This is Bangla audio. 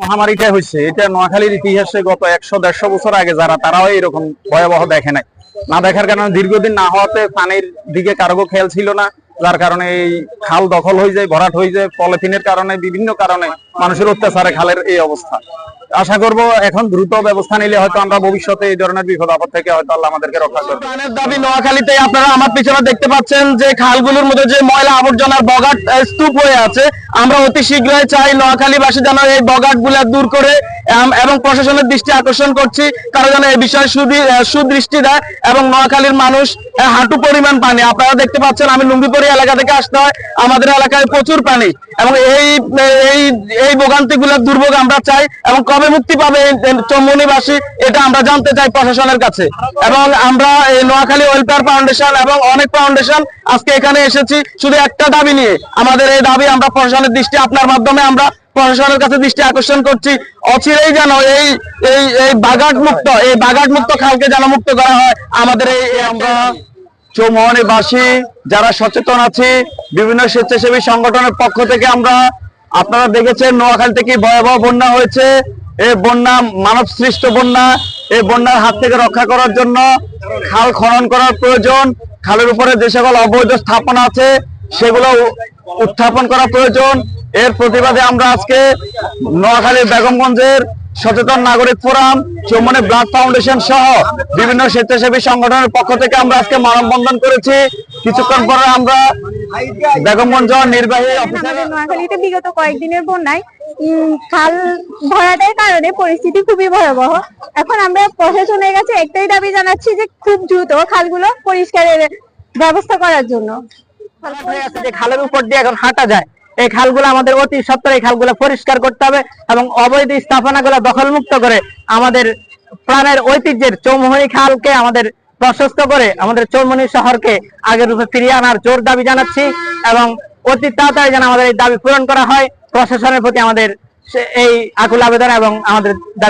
মহামারীটা হয়েছে এটা নোয়াখালীর ইতিহাসে গত 100-150 বছর আগে যারা তারাও এরকম ভয়াবহ দেখে নাই। না দেখার কারণে দীর্ঘদিন না হওয়াতে পানির দিকে কারো খেয়াল ছিল না, যার কারণে এই খাল দখল হয়ে যায়, ভরাট হয়ে যায়, পলিথিনের কারণে, বিভিন্ন কারণে মানুষের অত্যাচারে খালের এই অবস্থা। আশা করব এখন দ্রুত ব্যবস্থা নিলে হয়তো আমরা ভবিষ্যতে এই ধরনের বিপদ আপদ থেকে হয়তো আল্লাহ আমাদেরকে রক্ষা করবে। প্রাণের দাবি নোয়াখালীতে আপনারা আমার পিছনে দেখতে পাচ্ছেন যে খালগুলোর মধ্যে যে ময়লা আবর্জনার বগাট স্তূপ হয়ে আছে, আমরা অতি শীঘ্রই চাই নোয়াখালীবাসী যেন এই বগাট গুলা দূর করে এবং প্রশাসনের দৃষ্টি আকর্ষণ করছি কারণ যেন এই বিষয়ে সুদৃষ্টি দেয়। এবং নোয়াখালীর মানুষ হাঁটু পরিমাণ পানি, আপনারা দেখতে পাচ্ছেন আমি লুঙ্গিপড়ি এলাকা থেকে আসতে হয়, আমাদের এলাকায় প্রচুর পানি এবং এই ভোগান্তি গুলোর দুর্ভোগ আমরা চাই এবং কবে মুক্তি পাবে চৌমুহনীবাসী এটা আমরা জানতে চাই প্রশাসনের কাছে। এবং আমরা এই নোয়াখালী ওয়েলফেয়ার ফাউন্ডেশন এবং অনেক ফাউন্ডেশন আজকে এখানে এসেছি শুধু একটা দাবি নিয়ে। আমাদের এই দাবি আমরা প্রশাসনের দৃষ্টি আপনার মাধ্যমে আমরা প্রশাসনের কাছে দৃষ্টি আকর্ষণ করছি, অচিরেই যেন এই বাগাট মুক্ত খালকে যেন মুক্ত করা হয়। আমাদের আমরা চৌমুহনীবাসী যারা সচেতন আছি, বিভিন্ন স্বেচ্ছাসেবী সংগঠনের পক্ষ থেকে আমরা, আপনারা দেখেছেন নোয়াখালী থেকে ভয়াবহ বন্যা হয়েছে। এই বন্যা মানব সৃষ্ট বন্যা, এই বন্যার হাত থেকে রক্ষা করার জন্য খাল খনন করার প্রয়োজন। খালের উপরে যে সকল অবৈধ স্থাপনা আছে সেগুলো উত্থাপন করা প্রয়োজন। এর প্রতিবাদে আমরা আজকে নোয়াখালীর বেগমগঞ্জের সচেতন নাগরিক ফোরাম, চৌমুহনী ব্লাড ফাউন্ডেশন সহ বিভিন্ন স্বেচ্ছাসেবী সংগঠনের পক্ষ থেকে আমরা আজকে মানববন্ধন করেছি। কিছুক্ষণ পরে আমরা বেগমগঞ্জ নির্বাহী অফিসার। নোয়াখালীতে বিগত কয়েকদিনের বন্যায় খাল ভরাটের কারণে পরিস্থিতি খুবই ভয়াবহ। এখন আমরা প্রশাসনের কাছে একটাই দাবি জানাচ্ছি যে খুব দ্রুত খালগুলো পরিষ্কারের ব্যবস্থা করার জন্য। খালের উপর দিয়ে এখন হাঁটা যায়, এই খালগুলো আমাদের অতি সত্বর এই খালগুলো পরিষ্কার করতে হবে এবং অবৈধ স্থাপনাগুলো দখলমুক্ত করে আমাদের প্রাণের ঐতিহ্যের চৌমুহনী খালকে আমাদের প্রশস্ত করে আমাদের চৌমুহনী শহরকে আগের রূপে ফিরিয়ে আনার জোর দাবি জানাচ্ছি এবং অতি তাড়াতাড়ি যেন আমাদের এই দাবি পূরণ করা হয়। প্রশাসনের প্রতি আমাদের এই আকুল আবেদন এবং আমাদের দাবি।